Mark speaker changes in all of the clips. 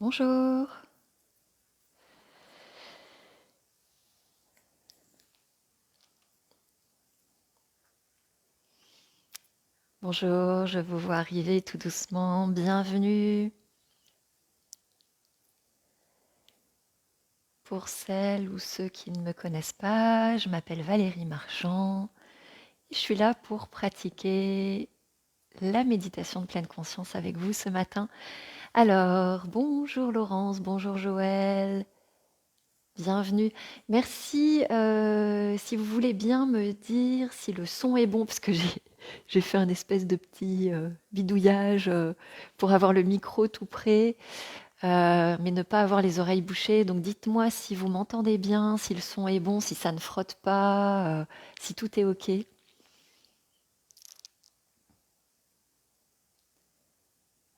Speaker 1: Bonjour, bonjour, je vous vois arriver tout doucement. Bienvenue pour celles ou ceux qui ne me connaissent pas. Je m'appelle Valérie Marchand et je suis là pour pratiquer la méditation de pleine conscience avec vous ce matin. Alors, bonjour Laurence, bonjour Joël, bienvenue. Merci si vous voulez bien me dire si le son est bon, parce que j'ai fait un espèce de petit bidouillage pour avoir le micro tout près, mais ne pas avoir les oreilles bouchées. Donc dites-moi si vous m'entendez bien, si le son est bon, si ça ne frotte pas, si tout est OK.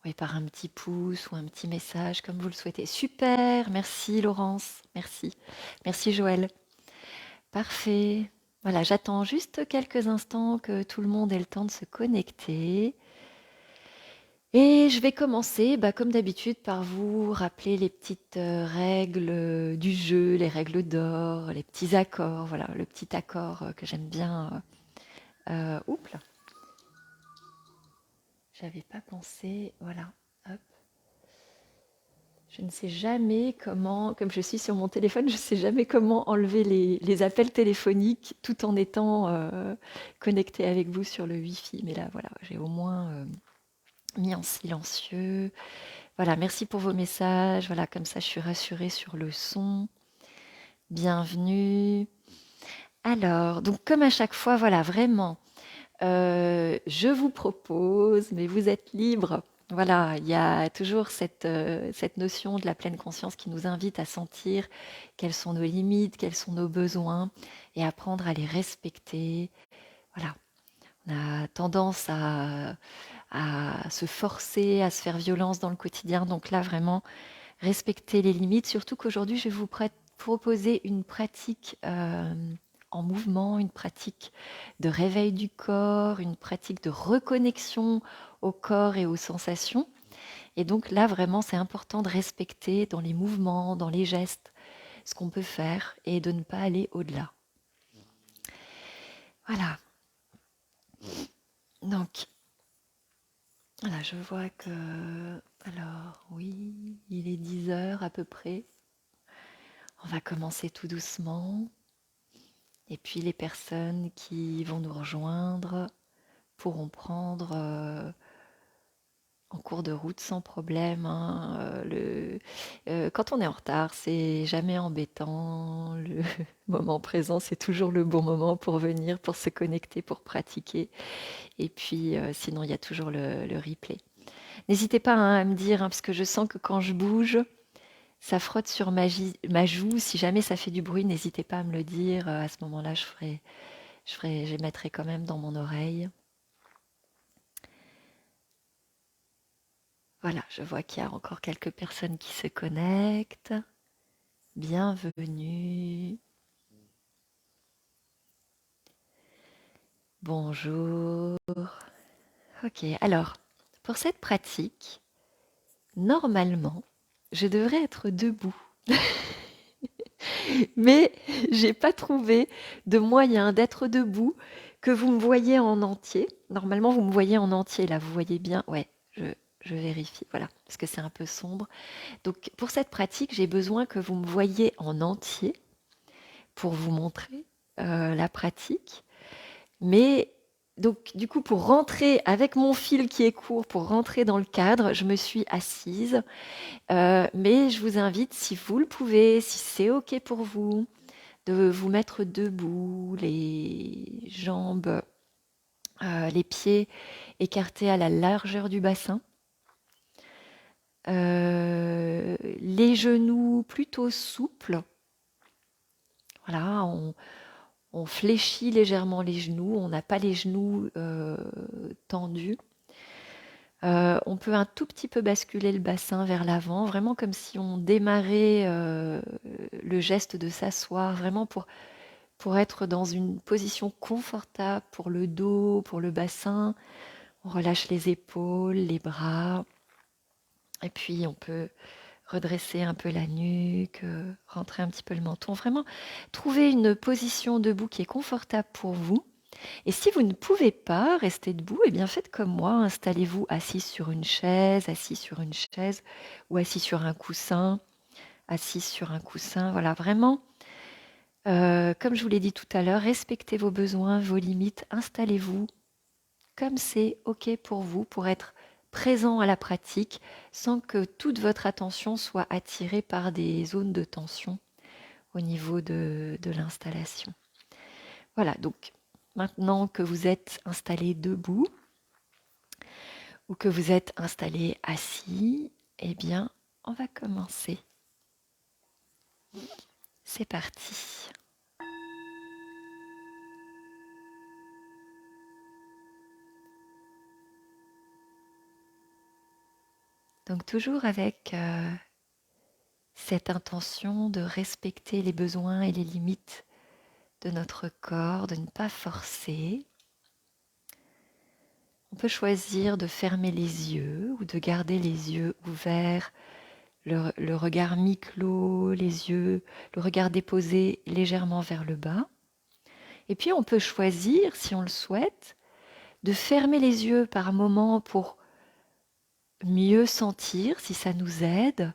Speaker 1: Oui, par un petit pouce ou un petit message, comme vous le souhaitez. Super, merci Laurence, merci. Merci Joël. Parfait. Voilà, j'attends juste quelques instants que tout le monde ait le temps de se connecter. Et je vais commencer, comme d'habitude, par vous rappeler les petites règles du jeu, les règles d'or, les petits accords. Voilà, le petit accord que j'aime bien. Oups, là, j'avais pas pensé. Voilà, hop. Je ne sais jamais comment, comme je suis sur mon téléphone, je ne sais jamais comment enlever les appels téléphoniques tout en étant connecté avec vous sur le Wi-Fi. Mais là, voilà, j'ai au moins mis en silencieux. Voilà, merci pour vos messages. Voilà, comme ça, je suis rassurée sur le son. Bienvenue. Alors, donc comme à chaque fois, voilà, vraiment, je vous propose, mais vous êtes libre. Voilà, il y a toujours cette notion de la pleine conscience qui nous invite à sentir quelles sont nos limites, quels sont nos besoins et apprendre à les respecter. Voilà, on a tendance à se forcer, à se faire violence dans le quotidien. Donc là, vraiment, respecter les limites. Surtout qu'aujourd'hui, je vais vous proposer une pratique en mouvement, une pratique de réveil du corps, une pratique de reconnexion au corps et aux sensations. Et donc là, vraiment, c'est important de respecter dans les mouvements, dans les gestes, ce qu'on peut faire et de ne pas aller au-delà. Voilà. Donc, voilà, je vois que... Alors, oui, il est 10 heures à peu près. On va commencer tout doucement. Et puis les personnes qui vont nous rejoindre pourront prendre en cours de route sans problème, hein. Quand on est en retard, c'est jamais embêtant. Le moment présent, c'est toujours le bon moment pour venir, pour se connecter, pour pratiquer. Et puis sinon, il y a toujours le replay. N'hésitez pas, hein, à me dire, hein, parce que je sens que quand je bouge, ça frotte sur ma joue. Si jamais ça fait du bruit, n'hésitez pas à me le dire. À ce moment-là, je mettrai quand même dans mon oreille. Voilà, je vois qu'il y a encore quelques personnes qui se connectent. Bienvenue. Bonjour. Ok, alors, pour cette pratique, normalement, je devrais être debout. Mais j'ai pas trouvé de moyen d'être debout que vous me voyez en entier. Normalement, vous me voyez en entier là, vous voyez bien. Ouais, je vérifie, voilà, parce que c'est un peu sombre. Donc, pour cette pratique, j'ai besoin que vous me voyez en entier pour vous montrer la pratique. Mais donc, du coup, pour rentrer avec mon fil qui est court, pour rentrer dans le cadre, je me suis assise. Mais je vous invite, si vous le pouvez, si c'est OK pour vous, de vous mettre debout, les jambes, les pieds écartés à la largeur du bassin. Les genoux plutôt souples. Voilà, on fléchit légèrement les genoux, on n'a pas les genoux tendus. On peut un tout petit peu basculer le bassin vers l'avant, vraiment comme si on démarrait le geste de s'asseoir, vraiment pour être dans une position confortable pour le dos, pour le bassin. On relâche les épaules, les bras, et puis on peut redresser un peu la nuque, rentrer un petit peu le menton. Vraiment, trouver une position debout qui est confortable pour vous. Et si vous ne pouvez pas rester debout, eh bien faites comme moi, installez-vous assis sur une chaise ou assis sur un coussin. Voilà, vraiment, comme je vous l'ai dit tout à l'heure, respectez vos besoins, vos limites, installez-vous comme c'est OK pour vous, pour être présent à la pratique sans que toute votre attention soit attirée par des zones de tension au niveau de l'installation. Voilà, donc maintenant que vous êtes installé debout ou que vous êtes installé assis, eh bien, on va commencer. C'est parti. Donc toujours avec cette intention de respecter les besoins et les limites de notre corps, de ne pas forcer. On peut choisir de fermer les yeux ou de garder les yeux ouverts, le regard mi-clos, le regard déposé légèrement vers le bas. Et puis on peut choisir, si on le souhaite, de fermer les yeux par moments pour mieux sentir si ça nous aide,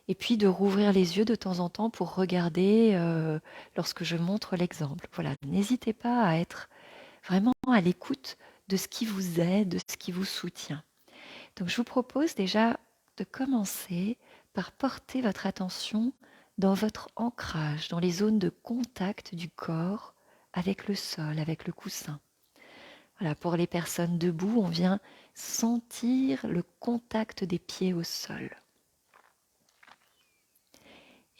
Speaker 1: et puis de rouvrir les yeux de temps en temps pour regarder lorsque je montre l'exemple. Voilà, n'hésitez pas à être vraiment à l'écoute de ce qui vous aide, de ce qui vous soutient. Donc je vous propose déjà de commencer par porter votre attention dans votre ancrage, dans les zones de contact du corps avec le sol, avec le coussin. Voilà, pour les personnes debout, on vient sentir le contact des pieds au sol.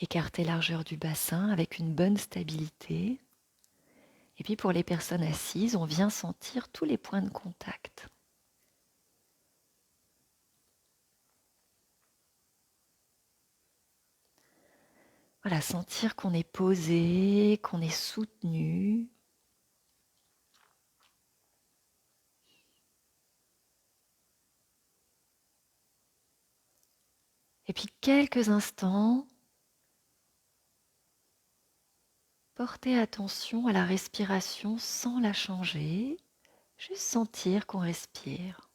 Speaker 1: Écarter largeur du bassin avec une bonne stabilité. Et puis pour les personnes assises, on vient sentir tous les points de contact. Voilà, sentir qu'on est posé, qu'on est soutenu. Et puis quelques instants, portez attention à la respiration sans la changer, juste sentir qu'on respire.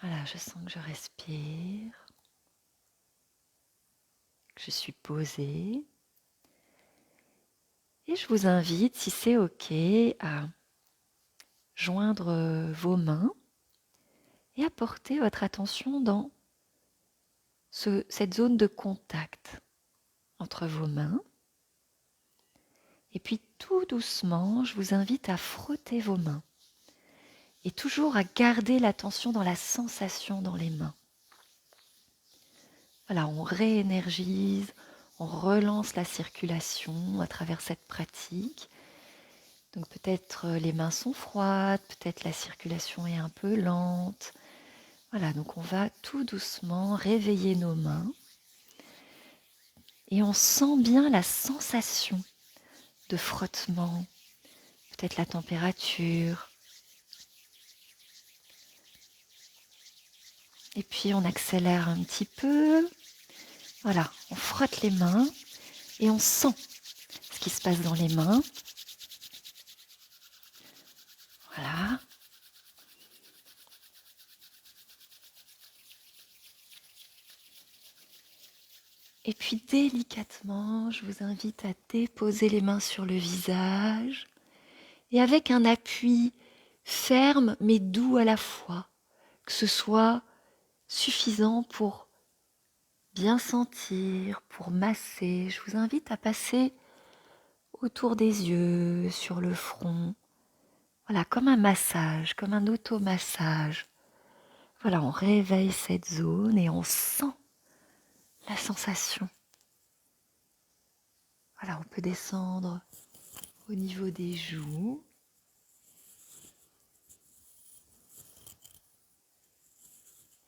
Speaker 1: Voilà, je sens que je respire, que je suis posée. Et je vous invite, si c'est OK, à joindre vos mains et à porter votre attention dans cette zone de contact entre vos mains. Et puis tout doucement, je vous invite à frotter vos mains et toujours à garder l'attention dans la sensation dans les mains. Voilà, on réénergise, on relance la circulation à travers cette pratique. Donc peut-être les mains sont froides, peut-être la circulation est un peu lente. Voilà, donc on va tout doucement réveiller nos mains et on sent bien la sensation de frottement, peut-être la température. Et puis on accélère un petit peu. Voilà, on frotte les mains et on sent ce qui se passe dans les mains. Voilà. Et puis délicatement, je vous invite à déposer les mains sur le visage et avec un appui ferme mais doux à la fois, que ce soit suffisant pour bien sentir, pour masser. Je vous invite à passer autour des yeux, sur le front. Voilà, comme un massage, comme un automassage. Voilà, on réveille cette zone et on sent la sensation. Voilà, on peut descendre au niveau des joues.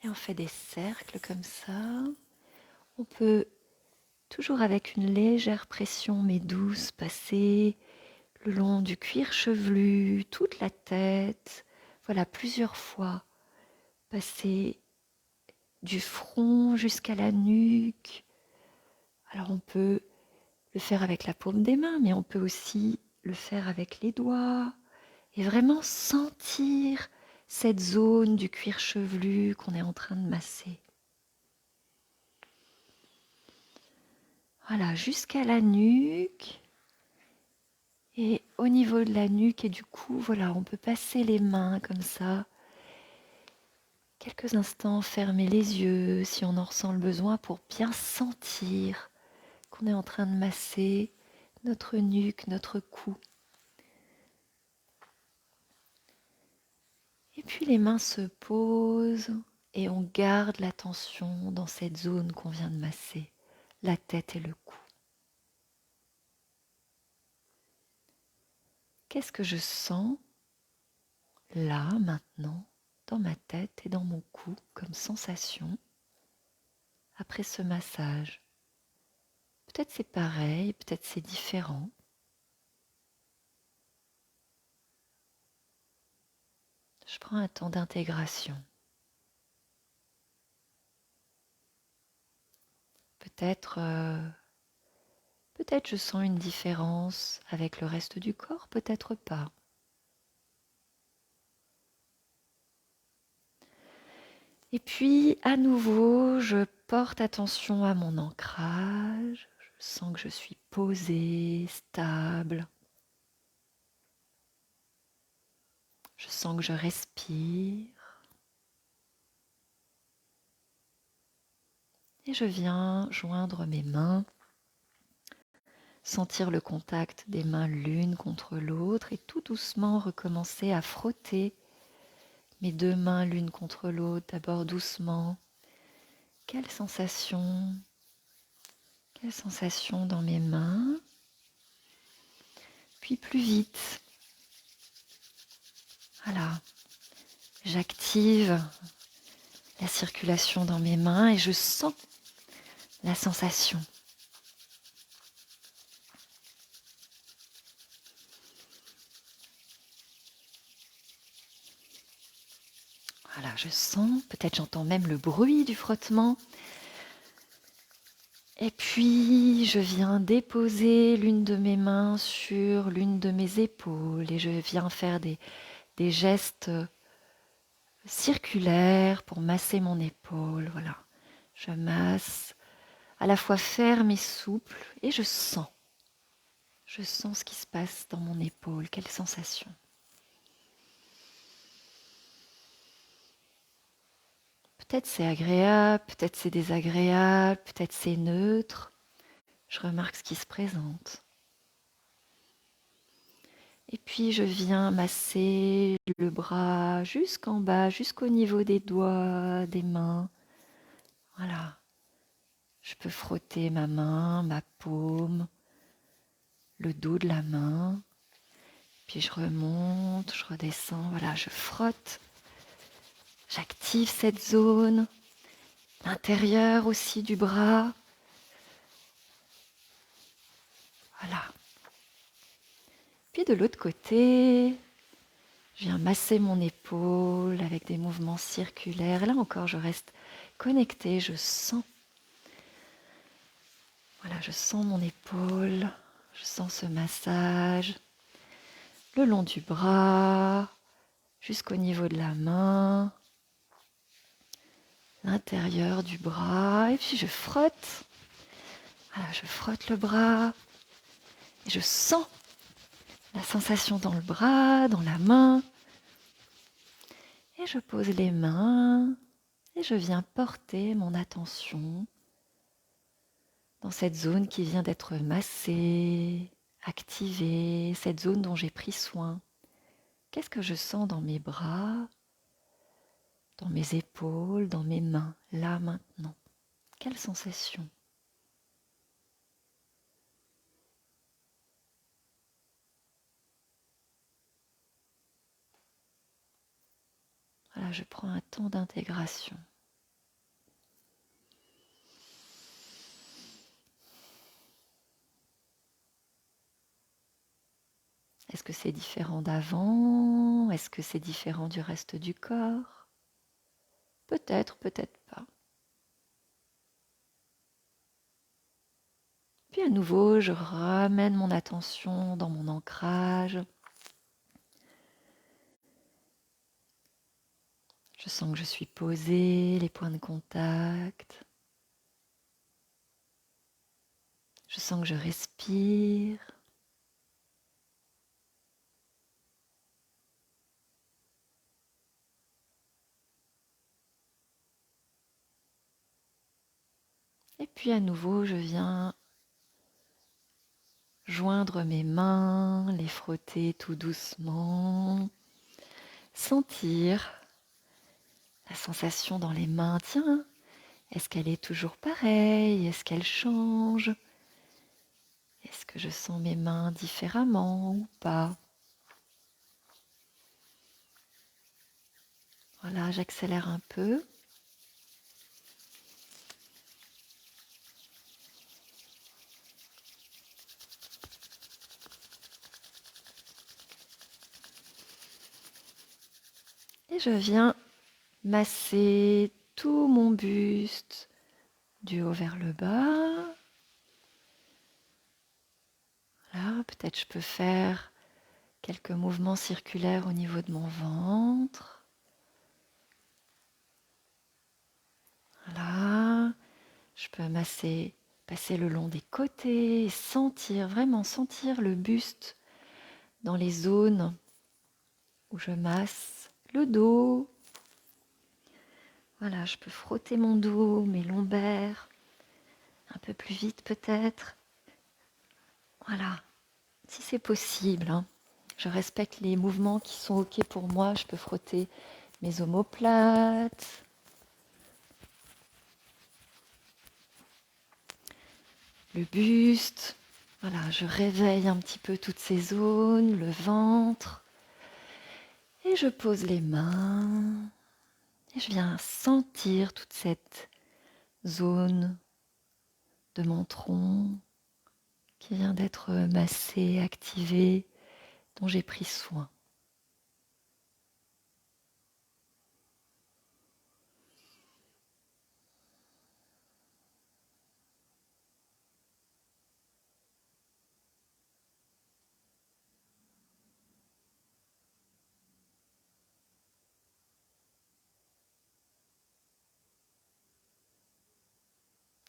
Speaker 1: Et on fait des cercles comme ça. On peut, toujours avec une légère pression mais douce, passer le long du cuir chevelu, toute la tête. Voilà, plusieurs fois. Passer du front jusqu'à la nuque. Alors on peut le faire avec la paume des mains, mais on peut aussi le faire avec les doigts et vraiment sentir cette zone du cuir chevelu qu'on est en train de masser. Voilà, jusqu'à la nuque. Et au niveau de la nuque et du cou, voilà, on peut passer les mains comme ça. Quelques instants, fermer les yeux si on en ressent le besoin pour bien sentir qu'on est en train de masser notre nuque, notre cou. Et puis les mains se posent et on garde l'attention dans cette zone qu'on vient de masser, la tête et le cou. Qu'est-ce que je sens là, maintenant, dans ma tête et dans mon cou comme sensation après ce massage? Peut-être c'est pareil, peut-être c'est différent. Je prends un temps d'intégration. Peut-être peut-être je sens une différence avec le reste du corps, peut-être pas. Et puis à nouveau, je porte attention à mon ancrage. Je sens que je suis posée, stable. Je sens que je respire. Et je viens joindre mes mains, sentir le contact des mains l'une contre l'autre et tout doucement recommencer à frotter mes deux mains l'une contre l'autre, d'abord doucement. Quelle sensation dans mes mains, puis plus vite. Voilà, j'active la circulation dans mes mains et je sens la sensation. Voilà, je sens, peut-être j'entends même le bruit du frottement. Et puis, je viens déposer l'une de mes mains sur l'une de mes épaules et je viens faire des gestes circulaires pour masser mon épaule. Voilà, je masse à la fois ferme et souple et je sens ce qui se passe dans mon épaule. Quelle sensation! Peut-être c'est agréable, peut-être c'est désagréable, peut-être c'est neutre. Je remarque ce qui se présente. Et puis je viens masser le bras jusqu'en bas, jusqu'au niveau des doigts, des mains. Voilà. Je peux frotter ma main, ma paume, le dos de la main. Puis je remonte, je redescends. Voilà, je frotte. J'active cette zone. L'intérieur aussi du bras. Voilà. Puis de l'autre côté, je viens masser mon épaule avec des mouvements circulaires. Là encore, je reste connectée, je sens. Voilà, je sens mon épaule, je sens ce massage le long du bras, jusqu'au niveau de la main, l'intérieur du bras. Et puis je frotte. Voilà, je frotte le bras. Et je sens la sensation dans le bras, dans la main. Et je pose les mains et je viens porter mon attention dans cette zone qui vient d'être massée, activée, cette zone dont j'ai pris soin. Qu'est-ce que je sens dans mes bras, dans mes épaules, dans mes mains, là maintenant? Quelle sensation? Voilà, je prends un temps d'intégration. Est-ce que c'est différent d'avant? Est-ce que c'est différent du reste du corps? Peut-être, peut-être pas. puis à nouveau, je ramène mon attention dans mon ancrage. Je sens que je suis posée, les points de contact. Je sens que je respire. Et puis à nouveau, je viens joindre mes mains, les frotter tout doucement. Sentir la sensation dans les mains. Tiens, est-ce qu'elle est toujours pareille? Est-ce qu'elle change? Est-ce que je sens mes mains différemment ou pas? Voilà, j'accélère un peu. Et je viens masser tout mon buste du haut vers le bas. Là, peut-être je peux faire quelques mouvements circulaires au niveau de mon ventre. Voilà, je peux passer le long des côtés, et vraiment sentir le buste dans les zones où je masse le dos. Voilà, je peux frotter mon dos, mes lombaires, un peu plus vite peut-être. Voilà, si c'est possible, hein. Je respecte les mouvements qui sont OK pour moi. Je peux frotter mes omoplates, le buste. Voilà, je réveille un petit peu toutes ces zones, le ventre. Et je pose les mains. Et je viens sentir toute cette zone de mon tronc qui vient d'être massée, activée, dont j'ai pris soin.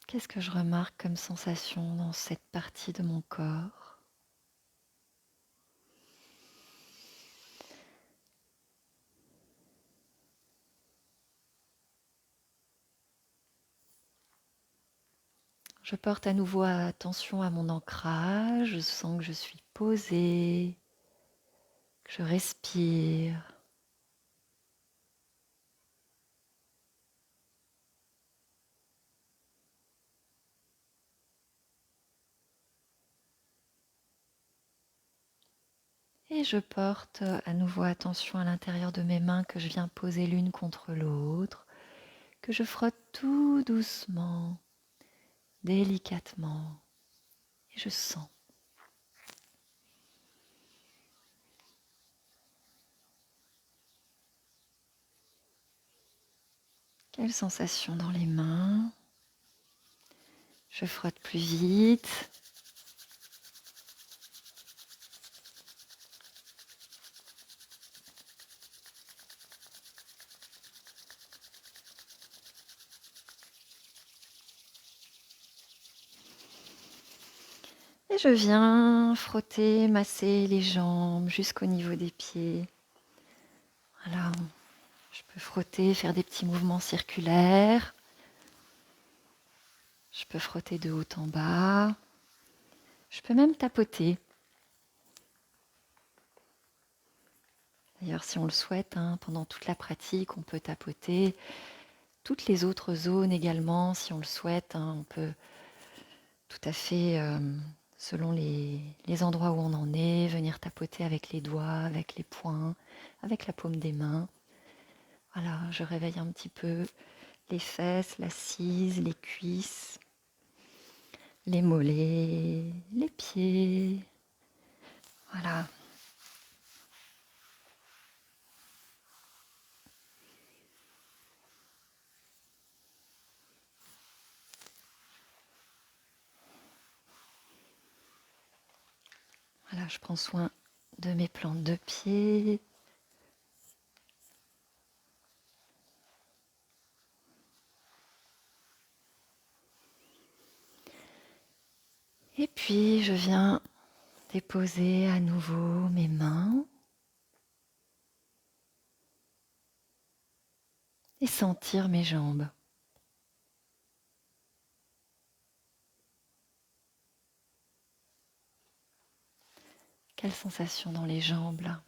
Speaker 1: Qu'est-ce que je remarque comme sensation dans cette partie de mon corps? Je porte à nouveau attention à mon ancrage, je sens que je suis posée, que je respire. Et je porte à nouveau attention à l'intérieur de mes mains que je viens poser l'une contre l'autre, que je frotte tout doucement, délicatement. Et je sens. Quelle sensation dans les mains? Je frotte plus vite. Et je viens frotter, masser les jambes jusqu'au niveau des pieds. Voilà, je peux frotter, faire des petits mouvements circulaires. Je peux frotter de haut en bas. Je peux même tapoter. D'ailleurs, si on le souhaite, hein, pendant toute la pratique, on peut tapoter. Toutes les autres zones également, si on le souhaite, hein, on peut tout à fait, selon les endroits où on en est, venir tapoter avec les doigts, avec les poings, avec la paume des mains. Voilà, je réveille un petit peu les fesses, l'assise, les cuisses, les mollets, les pieds. Voilà. Voilà, je prends soin de mes plantes de pied. Et puis je viens déposer à nouveau mes mains et sentir mes jambes. Quelle sensation dans les jambes là?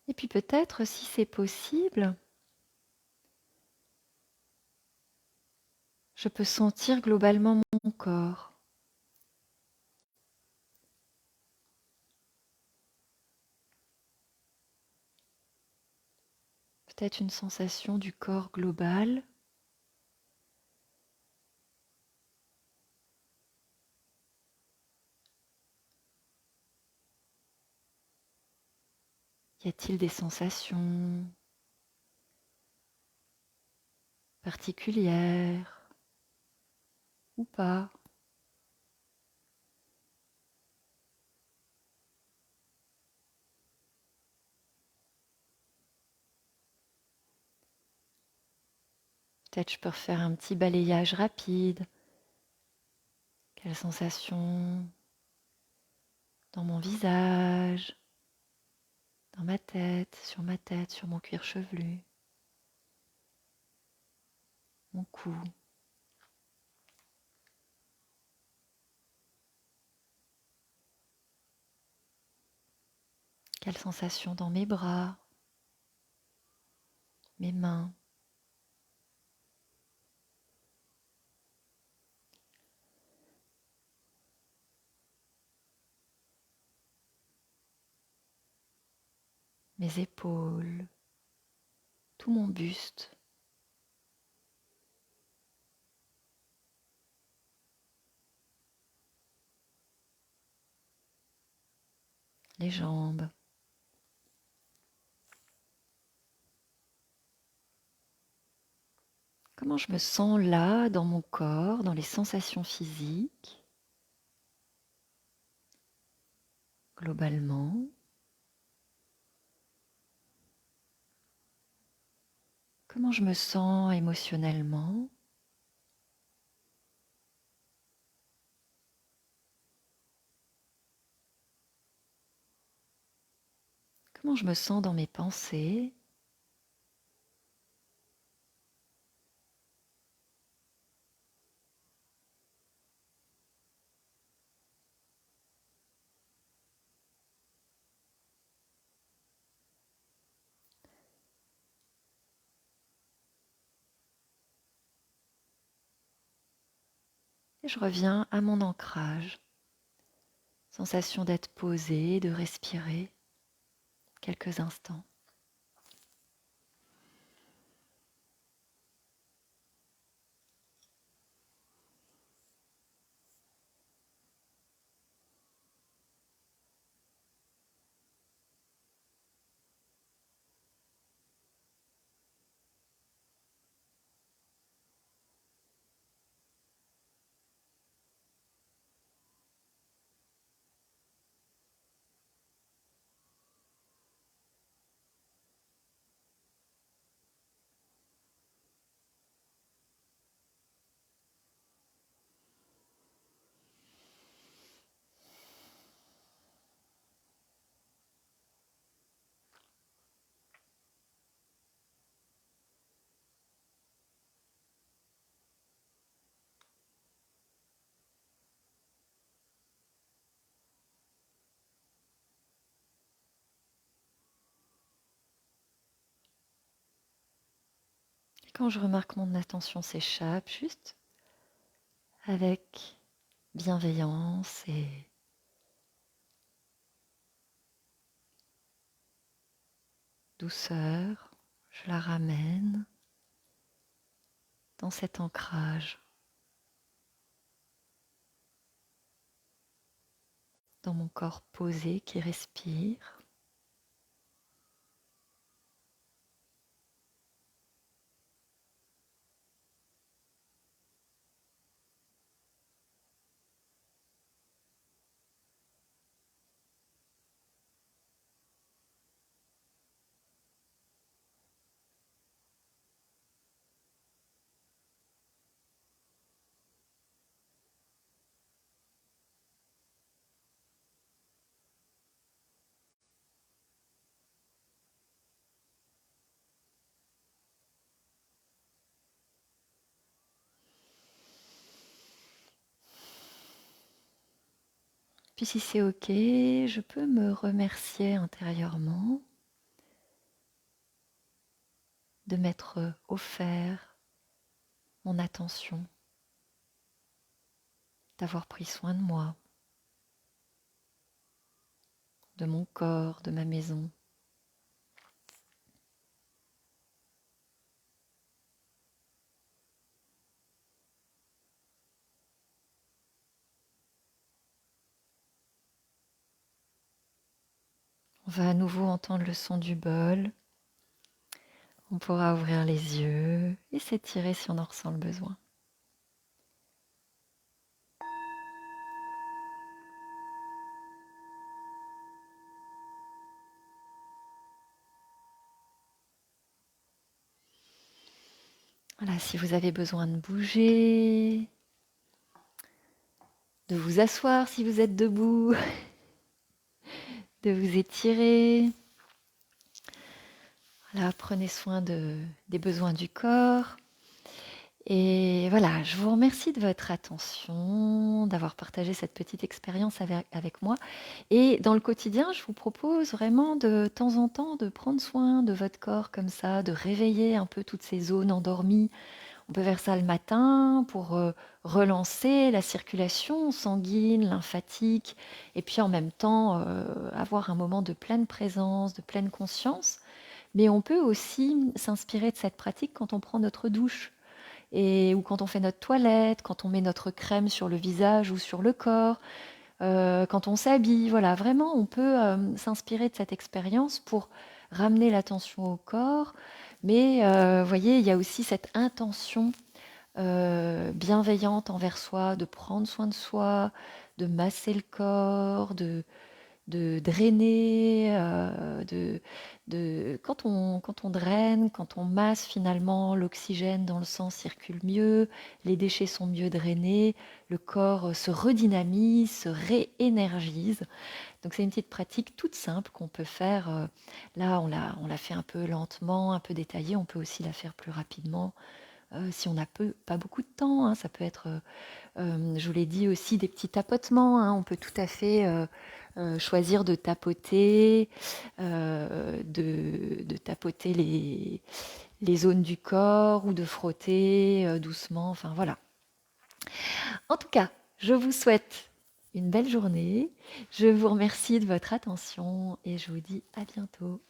Speaker 1: Et puis peut-être, si c'est possible, je peux sentir globalement mon corps. Peut-être une sensation du corps global. Y a-t-il des sensations particulières ou pas? Peut-être je peux refaire un petit balayage rapide. Quelles sensations dans mon visage, dans ma tête, sur mon cuir chevelu, mon cou. Quelles sensations dans mes bras, mes mains. Mes épaules, tout mon buste. Les jambes. Comment je me sens là dans mon corps, dans les sensations physiques, globalement. Comment je me sens émotionnellement. Comment je me sens dans mes pensées. Et je reviens à mon ancrage. Sensation d'être posé, de respirer quelques instants. Et quand je remarque que mon attention s'échappe, juste avec bienveillance et douceur, je la ramène dans cet ancrage. dans mon corps posé qui respire. Puis si c'est OK, je peux me remercier intérieurement de m'être offert mon attention, d'avoir pris soin de moi, de mon corps, de ma maison. On va à nouveau entendre le son du bol. On pourra ouvrir les yeux et s'étirer si on en ressent le besoin. Voilà, si vous avez besoin de bouger, de vous asseoir si vous êtes debout, de vous étirer. Voilà, prenez soin des besoins du corps. Et voilà, je vous remercie de votre attention, d'avoir partagé cette petite expérience avec moi. Et dans le quotidien, je vous propose vraiment de temps en temps de prendre soin de votre corps comme ça, de réveiller un peu toutes ces zones endormies. On peut faire ça le matin pour relancer la circulation sanguine, lymphatique, et puis en même temps avoir un moment de pleine présence, de pleine conscience. Mais on peut aussi s'inspirer de cette pratique quand on prend notre douche ou quand on fait notre toilette, quand on met notre crème sur le visage ou sur le corps, quand on s'habille. Voilà, vraiment, on peut s'inspirer de cette expérience pour ramener l'attention au corps. Mais vous voyez, il y a aussi cette intention bienveillante envers soi, de prendre soin de soi, de masser le corps, de drainer, quand on draine, quand on masse finalement, l'oxygène dans le sang circule mieux, les déchets sont mieux drainés, le corps se redynamise, se réénergise. Donc c'est une petite pratique toute simple qu'on peut faire. Là, on l'a fait un peu lentement, un peu détaillé, on peut aussi la faire plus rapidement. Si on n'a pas beaucoup de temps, hein, ça peut être, je vous l'ai dit aussi, des petits tapotements, hein. On peut tout à fait choisir de tapoter, de tapoter les zones du corps ou de frotter doucement. Enfin voilà. En tout cas, je vous souhaite une belle journée. Je vous remercie de votre attention et je vous dis à bientôt.